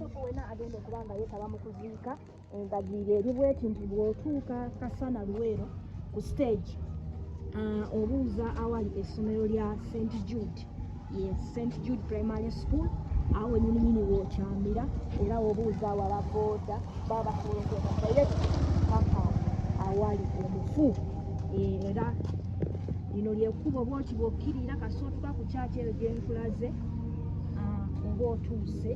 omuntu wena agenda okuba nga yeetaba mu kuziika endagiriro eri bweti nti bw'otuuka Kasana Luweero ku stage obuuza awali essomero lya St. Jude, yes, St. Jude Primary School, awo nyininyini w'okyamira era obuuza awala booda baba basobola okweta direct paka awali omufu. Era lino lyekkubo bwoti bw'okkirira kasootuka ku kyaki eyo gye nkulaze oba otuuse